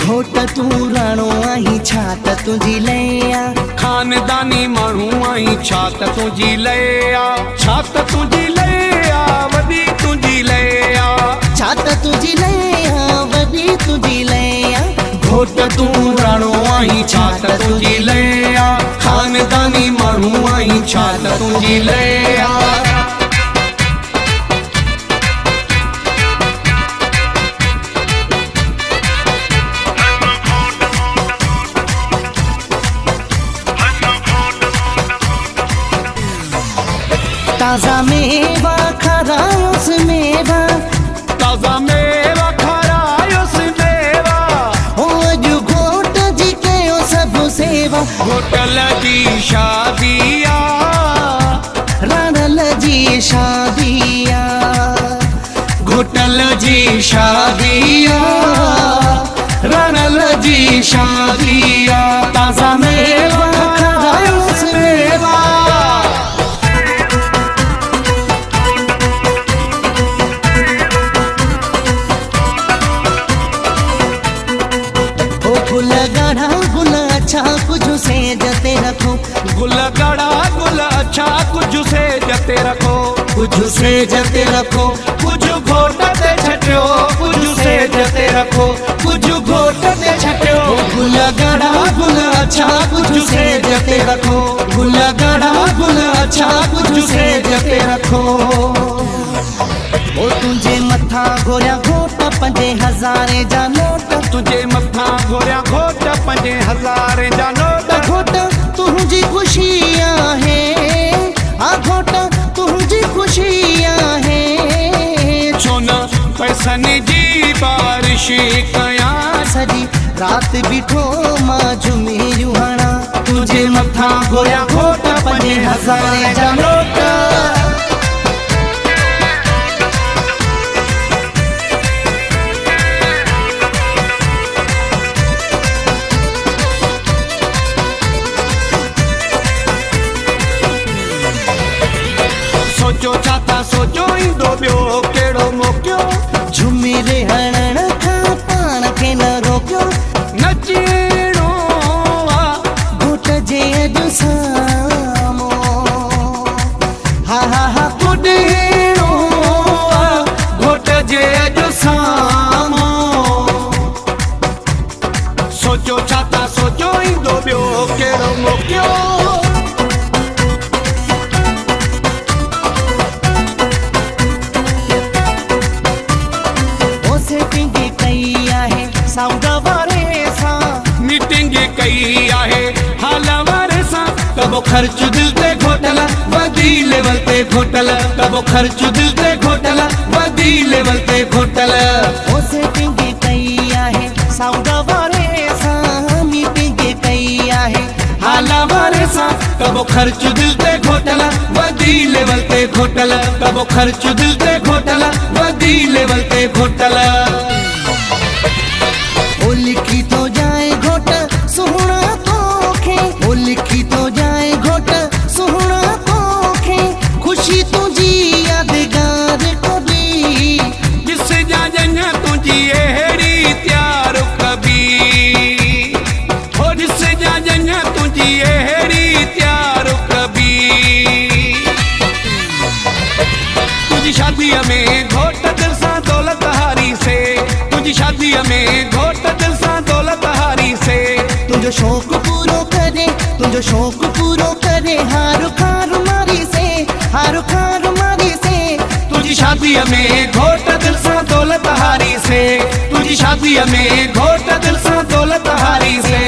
घोट तू राणो आई छा त तुंहिंजी लया खानदानी माण्हू आई छा त तुंहिंजी लया छा त तुंहिंजी लया वॾी तुंहिंजी लया छा त तुंहिंजी लया वॾी तुंहिंजी लया घोट तू राणो आई छा त तुंहिंजी लया खानदानी माण्हू आई छा त तुंहिंजी लया ताज़ा मेवा खारायोस मेवा ताज़ा मेवा खारायोस मेवा ओ अॼु घोट जी कयो सभु सेवा घोटल जी शादिया राणल जी शादिया घोटल जी शादिया राणल जी शादिया ताज़ा मेवा खारायोस मेवा गुल गाढ़ा गुल अच्छा कुछ से जते रखो गुल गाढ़ा गुल अच्छा कुछ से जते रखो कुछ से जते रखो कुछ घोट ते छटियो कुछ से जते रखो कुछ घोट ते छटियो गुल गाढ़ा गुल अच्छा कुछ से जते रखो गुल गाढ़ा गुल अच्छा कुछ से जते रखो ओ तुझे मथा घोरिया घोट 5000 जा नोट तुझे मथा घोरिया घोट 5000 जा नोट घोट तुझी खुशियां है आ घोट तुझी खुशियां है सोना पैसनि जी बारिश कया सजी रात बिठो मां झुमिरियूं हणा तुझे मथा घोरिया घोट 5000 जा नोट सोचो छाता सोचो इंदो ॿियो कहिड़ो मोकियो झुमिरे हणण खां पाण खे न रोकियो नचणो आहे घोट जे अॼु सामो हा हा हा कुॾणो आहे घोट जे अॼु सामो सोचो छाता सोचो इंदो ॿियो कहिड़ो मोकियो साउंड वारे सां मीटिंग कई आहे हाल वारे सां कबो ख़र्च दिल ते घोटला वधी लेवल ते घोटला कबो ख़र्च दिल ते घोटला वधी लेवल ते घोटला ओ सेटिंग कई आहे साउंड वारे सां मीटिंग कई आहे हाल वारे सां कबो ख़र्च दिल ते घोटला वधी लेवल ते घोटला कबो ख़र्च दिल ते घोटला वधी लेवल ते घोटला ओ लिखी तो जाए घोट सुहणा तोखे ओ लिखी तो जाए घोट सुहणा तोखे खुशी तुझी यादगार कभी जिस जाजन तुझी अहिड़ी त्यार कभी हो जिस जाजन तुझी अहिड़ी त्यार कभी तुझी शादीअ में घोट दिल सां दौलत हारी से तुझी शादीअ में घोट दिल सां दौलत हारी से तुझो शौक पूरो करे तुझो शौक पूरो करे हार खार मारी से हार खार मारी से तुझी शादीअ में घोट दिल सां दौलत हारी से तुझी शादीअ में घोट दिल सां दौलत हारी से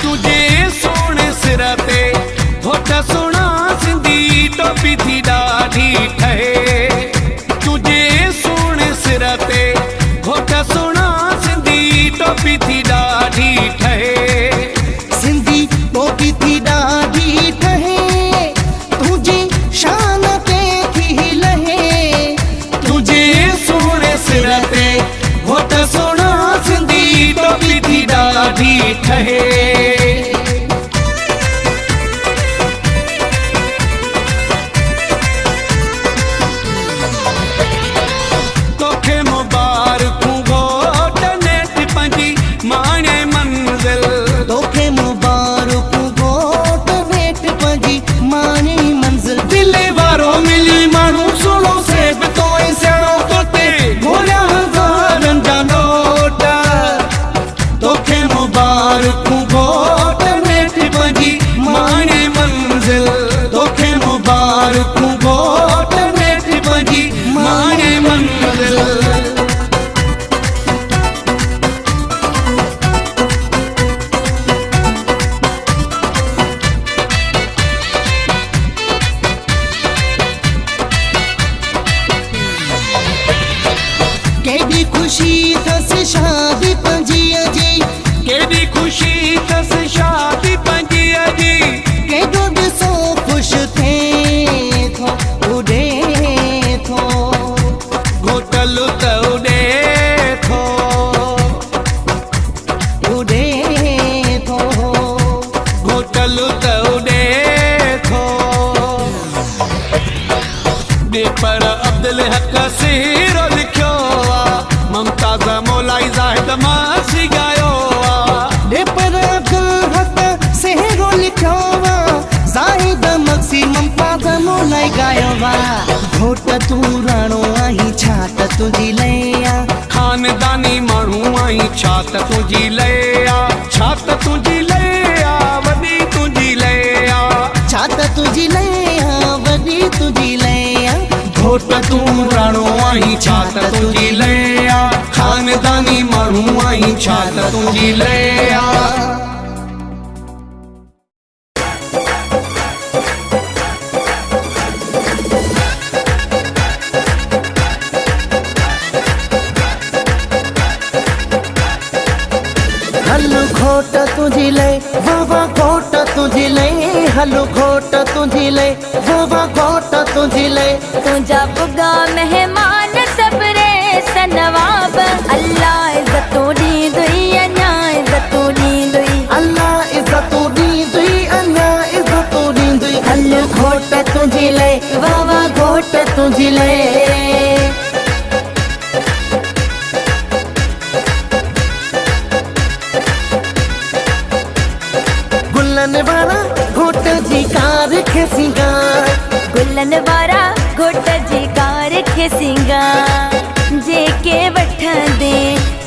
तुझे सोने सिर ते घोट सोना सिंधी टोपी थी ॾाढी ठहे तुझे सोने सिर ते घोट सोना सिंधी टोपी थी ॾाढी ठहे सिंधी टोपी थी ॾाढी ठहे तुझी शान ते थी लहे तुझे सोने सिर ते घोट सोना सिंधी टोपी थी ॾाढी ठहे। तोखे मुबारकूं घोट नेठ पंहिंजी माणे मंज़िल। तोखे मुबारकूं घोट नेठ पंहिंजी माणे मंज़िल। दिले वारो मिली माण्हू सुहिणो सेब तो ऐं सियाणो तोते घोरिया हज़ारनि जा नोट। तोखे मुबारकूं घोट नेठ पंहिंजी माणे मंज़िल। तोखे मुबारकूं घोट नेठ पंहिंजी माणे मंज़िल। केॾी ख़ुशी अथसि शादी पंजीअ जी। केॾी ख़ुशी अथसि शादी पंजीअ जी। केॾो ॾिसो ख़ुशि थिए थो उॾे थो। घोटल त उॾे थो। उॾे थो। घोटल त उॾे थो। ॾे पर अब्दुल हक सीरो लिखियो आ। मुमताज़ मौलाई ज़ाहिद मासी ॻायो आ। ॾे पर अब्दुल हक सेहरो लिखियो वा। ज़ाहिद मक्सी मुमताज़ मौलाई ॻायो वा। घोट तूं राणो आहीं छा त तुंहिंजी लया। खानदानी माण्हू आहीं छा त तुंहिंजी लया। छा त तुंहिंजी लया वॾी तुंहिंजी लया। छा त तुंहिंजी लया वॾी तुंहिंजी लया। घोट तूं राणो आहीं छा त तुंहिंजी लया। खानदानी माण्हू आहीं छा त तुंहिंजी लया। हलो घोट तुंहिंजी लय वाह घोट तुंहिंजी लय। हलो घोट तुंहिंजी लय वाह घोट तुंहिंजी लय। तुझा बुगा मेहमान सबरे सनवाब। अल्लाह इज़्ज़तूं ॾींदुई अञा इज़्ज़तूं ॾींदुई। अल्लाह इज़्ज़तूं ॾींदुई अञा इज़्ज़तूं ॾींदुई। हलो घोट तुंहिंजी लय वाह घोट तुंहिंजी लय। गुलन वारा घोट जी कार खे सिंगार। गुलन वारा घोट जी कार खे सिंगार। जेके वठंदे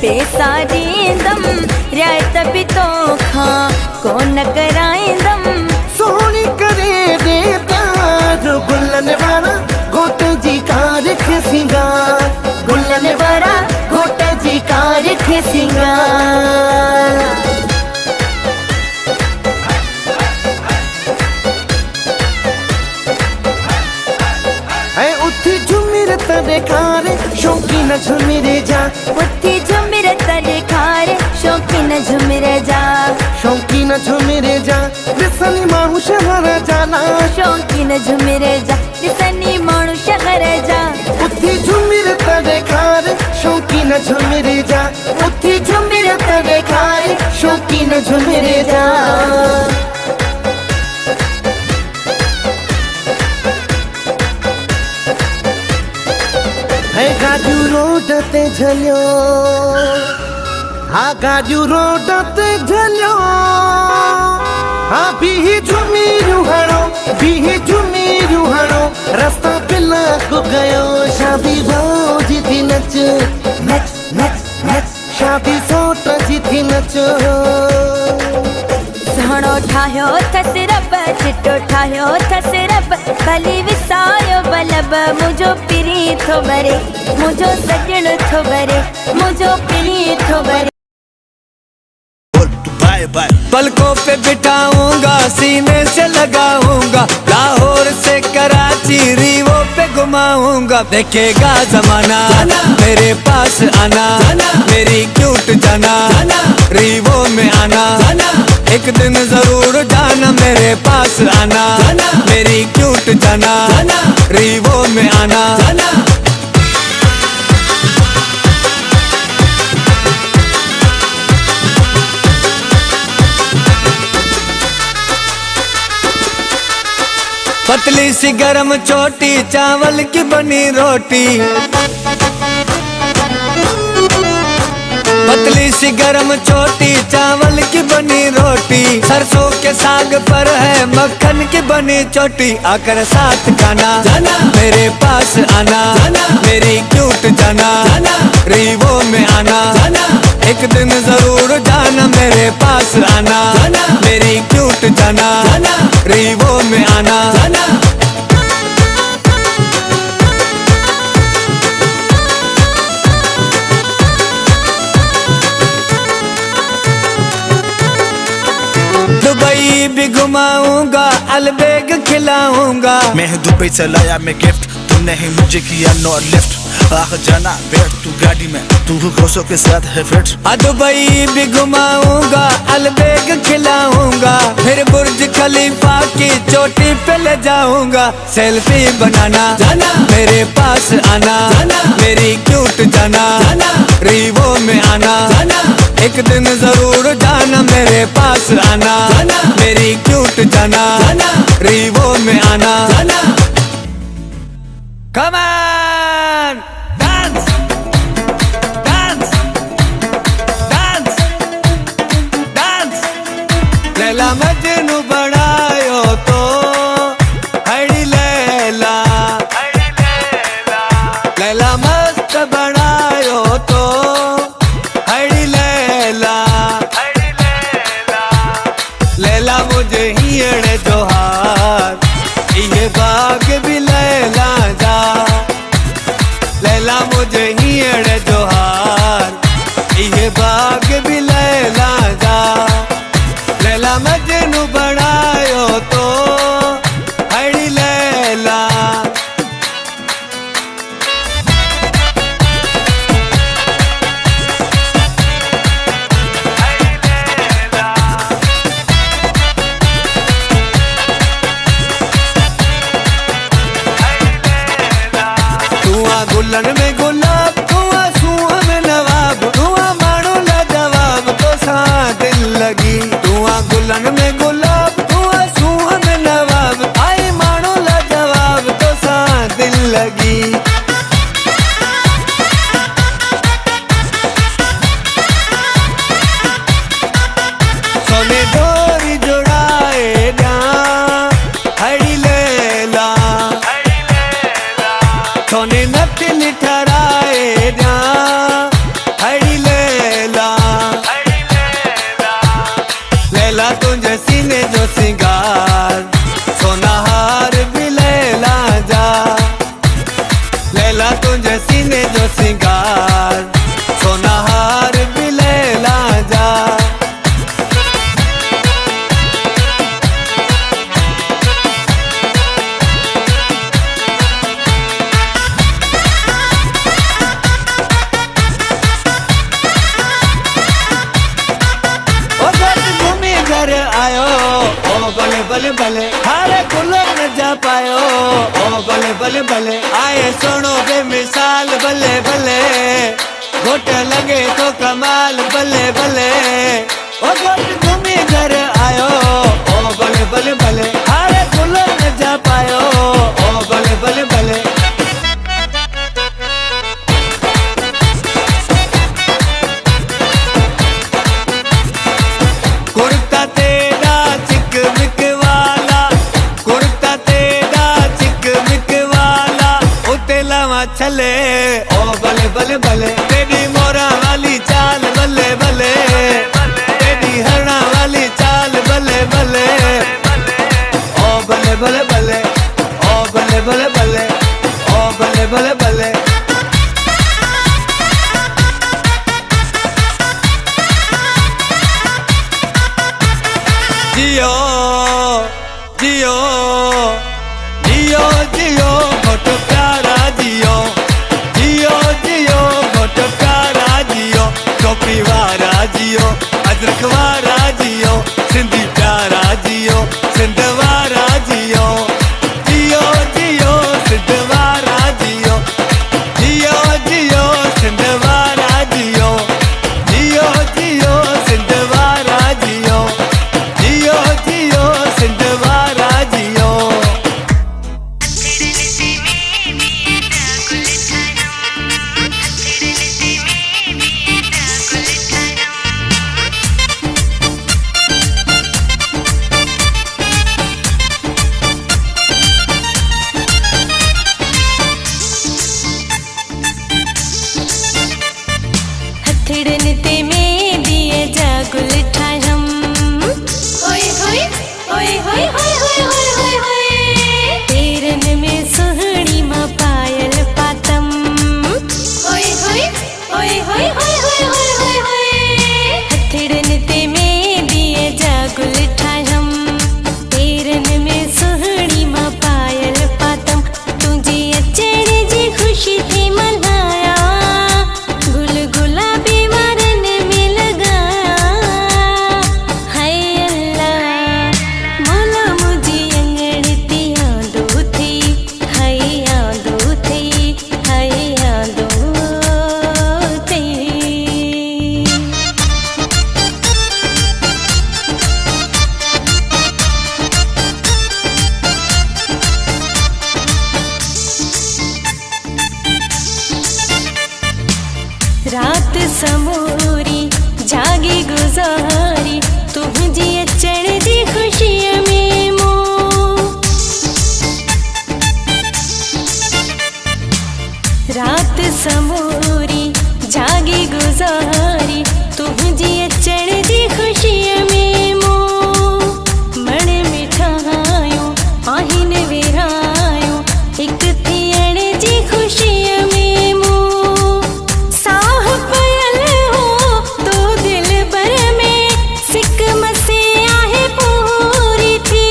पैसा ॾींदमि रियायत बि तोखां कोन कराईंदमि। सोनी करे दे तार। गुलन वारा घोट जी कार खे सिंगार। गुलन वारा घोट जी कार खे सिंगार। ऐं उथी झुमिर त ॾेखारे शौक़ीन झुमिर जा। उथी झुमिर त ॾेखारे शौक़ीन झुमिर जा। शौक़ीन झुमिर जा ॾिसनि माण्हू शहर जा ना। शौक़ीन झुमिर जा ॾिसनि माण्हू शहर जा। उथी झुमिर त ॾेखारे शौक़ीन झुमिर जा। उथी झुमिर त ॾेखारे शौक़ीन झुमिर जा। है गाॾियूं रोड ते झलियो। हा गाॾियूं रोड ते झलियो। हा बीही झुमिरियूं हणो बीही झुमिरियूं हणो। रस्ता बिलाक गयो शादी भौजी थी नच नच नच नच। शादी सोट जी थी नच। सुहिणो ठाहियो अथसि रब चिटो ठाहियो अथसि रब। भली विसायो बलब मुंहिंजो पिरी थो भरे। मुंहिंजो सॼण थो भरे मुंहिंजो पिरी थो भरे। पलकों पे बिठाऊंगा सीने से लगाऊंगा। लाहौर से कराची रीवो पे घुमाऊंगा। देखेगा जमाना मेरे पास आना। मेरी क्यूट जाना रीवो में आना। एक दिन जरूर जाना मेरे पास आना। मेरी क्यूट जाना रीवो में आना। पतली सी गरम चोटी चावल की बनी रोटी, पतली सी गरम चोटी चावल की बनी रोटी, सरसों के साग पर है मक्खन की बनी चोटी। आकर साथ खाना मेरे पास आना, मेरी क्यूट जाना रीवो में आना, एक दिन जरूर जाना मेरे पास आना, मेरी क्यूट जाना रीवो में आना। दुबई भी घुमाऊंगा, अलबेग खिलाऊंगा। मैं दुबई से लाया मैं गिफ्ट, तुमने ही मुझे किया नो लिफ्ट। आख जाना बैठ तू गाड़ी में, तू घोसों के साथ है फिट। दुबई भी घुमाऊंगा, अलबेग खिलाऊंगा, फिर बुर्ज खलीफा की चोटी पे ले जाऊंगा। सेल्फी बनाना मेरे पास आना, मेरी क्यूट जाना रीवो में आना, एक दिन जरूर जाना मेरे पास आना, मेरी क्यूट जाना रीवो में आना। Come on! Dance! Dance! Dance! Dance! Laila Majnu बनायो तो हड़ी लैला, लैला मस्त बनायो तो हड़ी लैला, लैला मुझे ही अड़े जोहार, ये बाग भी लैला जा, लैला मुझे ही अड़े जोहार, ये बाग भी लैला जा। लैला मजनू बनायो तो हड़ी लैला। गुलन में गुलाब धुआ सुआ में नवाब, धुआ मानो ला जवाब तो सा दिल लगी। धुआ गुलन में गुलाब धुआ सुआ में नवाब, आई मानो ला जवाब तो सा दिल लगी। सोने डोरी जोड़ाए जा हड़ी लैला, सोने नथनी ठहराए जा हड़ी लैला, लैला तुझे सीने जो सिंगार, सोना हार भी लैला जा, लैला तुझे सीने जो सिंगार, सोना हार भी लैला जा। आयो ओ बले बले बले, हारे कुलो न जा पायो ओ बले बले बले, आए सुनो बेमिसाल बले बले, घोट लगे तो कमाल बले बले, ओ गोट घूमी घर आयो ओ बले बले बले, हारे कुलो न जा पायो ओ बले बले बले। कुर्ता तेरा चिकमिक वाला, कुर्ता तेरा चिकमिक वाला, उते लवा चले ओ बले बले बले, तेरी मोरा वाली चाल बले बले, तेरी हरणा वाली चाल बले बले, ओ बले बले बले, ओ बले बले बले, ओ बले बले बले। जियो जियो जियो जियो घोट प्यारा जियो, जियो जियो घोट प्यारा जियो, टोपी वारा जियो, अदरक वारा जियो, सिंधी प्यारा जियो, सिंध वारा जियो, जियो जियो सिंध वारा जियो, जियो जियो सिंध वारा जियो, जियो जियो सिंध वारा जियो, जियो जियो सिंध वारा जियो। ते में दिए जागुल ठायम होय होय होय होय होय होय होय होय तेरन में सुहणी मां पायल पातम होय होय होय होय होय होय होय होय हथड़न ते में दिए जागुल ठायम तेरन में सुहणी मां पायल पातम तुझे अचण जी खुशी थी मनाया गुल गुलाबी वारन में लगाया हाय अल्लाह मौला मुझे अंगण ती यादों थी हाय यादों थी हाय यादों थी। रात समूरी जागी गुजारी तुझी अचण दी खुशी में मो रात समूरी जागी गुजारी तुझी अचण दी खुशी में मो मण मिठायूं आहिन विरायूं एक थियण जी खुशी में मो साह पयल हो तो दिल भर में सिक मसे आहे पूरी थी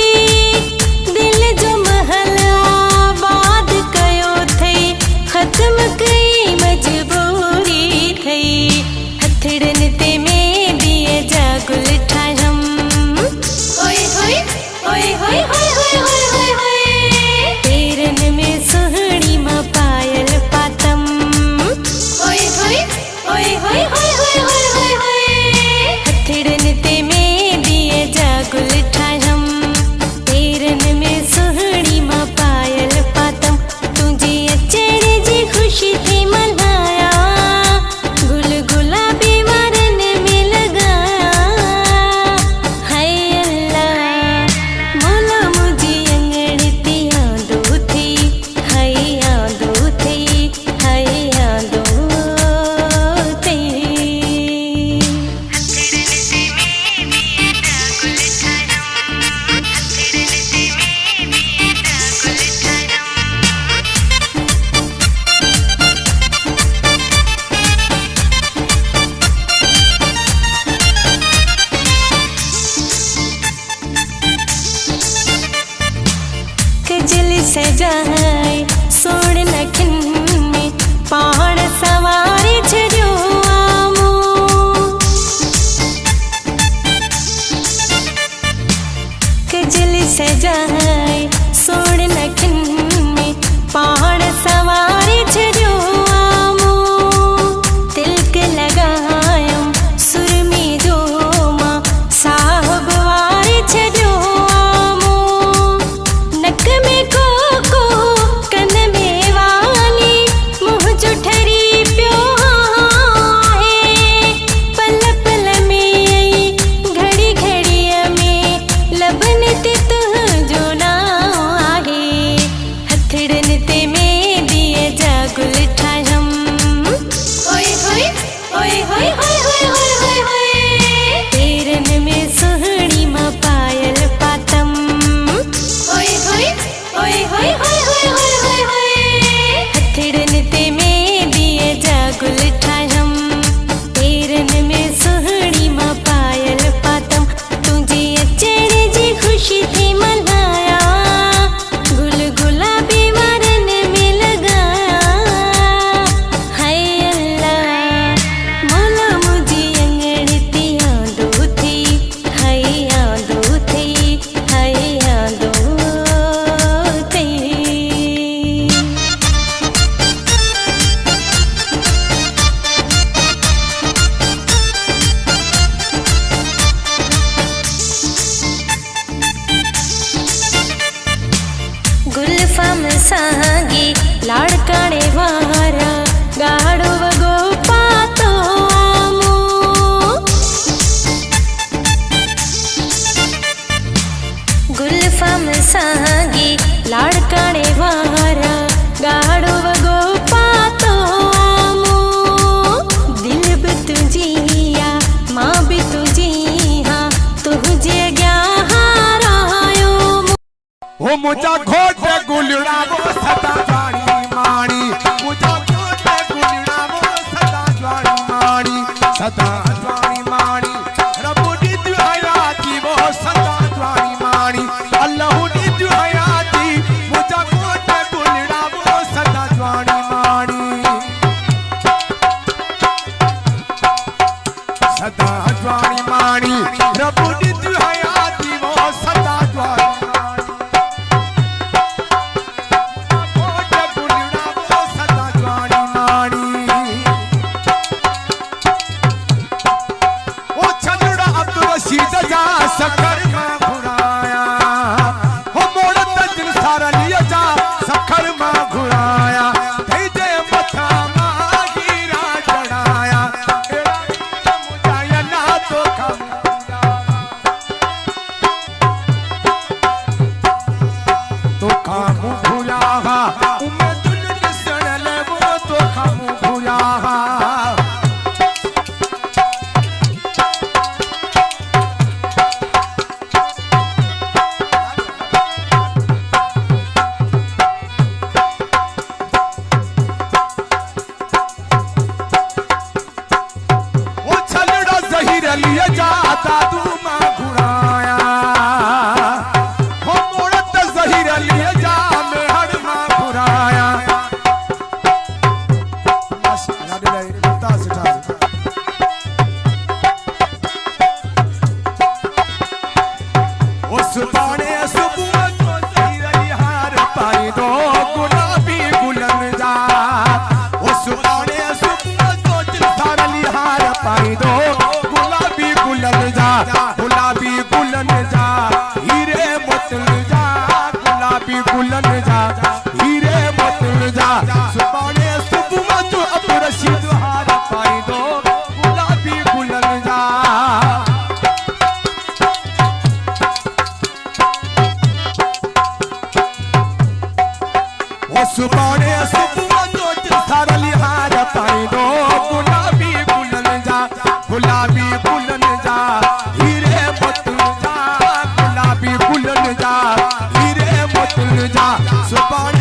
दिल जो महल आबाद कयो थई खत्म कई मजबूरी थई हथड़न ते में दिए जागुल ठायम होय होय होय होय होय होय होय होय होय तेरन में सुहणी मां पायल पातम होय होय होय होय होय होय होय होय होय हथड़न ते में दिए जागुल ठायम तेरन में सुहणी मां पायल पातम तुझे अचण जी खुशी थी मनाया गुल गुलाबी वारन में लगाया हाय अल्लाह मौला मुझे अंगण ती यादों थी हाय यादों थी हाय यादों थी। कजल सजाए सोण नखन में पाण सवारे छॾियो आमो कजल सजाए सोण नखन में पाण सवारे छॾियो आमो तिलक लगायम सुरमी जो मां साहब वारे छॾियो आमो नक में कोको कन में वाली मुंह जो ठरी पियो आहे पल पल में घड़ी घड़ीअ में लबन ते तुंहिंजो नाम आहे हथड़न ते में दिए जागुल ठायम होय होय होय होय होय होय होय होय होय तेरन में सुहणी मां पायल पातम होय होय होय होय होय होय होय होय होय हथड़न ते में दिए जागुल ठायम तेरन में सुहणी मां पायल पातम तुझे अचण जी खुशी थी मनाया गुल गुलाबी वारन में लगाया हाय अल्लाह मौला मुझे अंगण ती यादों थी हाय यादों थी हाय यादों थी। गुलफाम सागी लाड़काणे वारा गाड़ो वगो पातो आमो गुलफाम सागी लाड़काणे वारा गाड़ो वगो पातो आमो दिल भी तुझी हो मुझा घोट गुलड़ा वो सदा जानी मानी मुझा घोट गुलड़ा वो सदा जानी मानी सदा जानी मानी रब्बु दी दुआयाती वो सदा जानी मानी अल्लाह दी दुआयाती मुझा घोट गुलड़ा वो सदा जानी मानी सदा जानी मानी रब्बु दी दुआयाती वो सदा जानी सखर मां घुराया हो मोड़त दिल सारा लिया जा सखर मां घुराया तेजे मथा मां हीरा चढ़ाया मुझाया ना तो खामू भूला उम्मे दुल दिसण ले वो तो खामू भूला लिया जा दादू मां घुराया हो मोड़त जहीर लिया जा मेहर मां घुराया बस गाड़ी ले बता सिठा उस बाणे सुबह जो जहीर लिहार पाई दो गुलाबी गुलन जा उस बाणे सुबह जो जहीर लिहार पाई दो गुलन जा गुलाबी गुलन जा हीरे मतल जा गुलाबी गुलन जा हीरे मतल जा सुबाने सुबह जो अब रशीद हार पाई दो गुलाबी गुलन जा वो सुबाने सुबह जो सारा लिहार पाई दो गुलाबी गुलन जा गुलाबी गुलन जा हीरे मतल जा गुलाबी गुलन जा हीरे मतल जा सुबान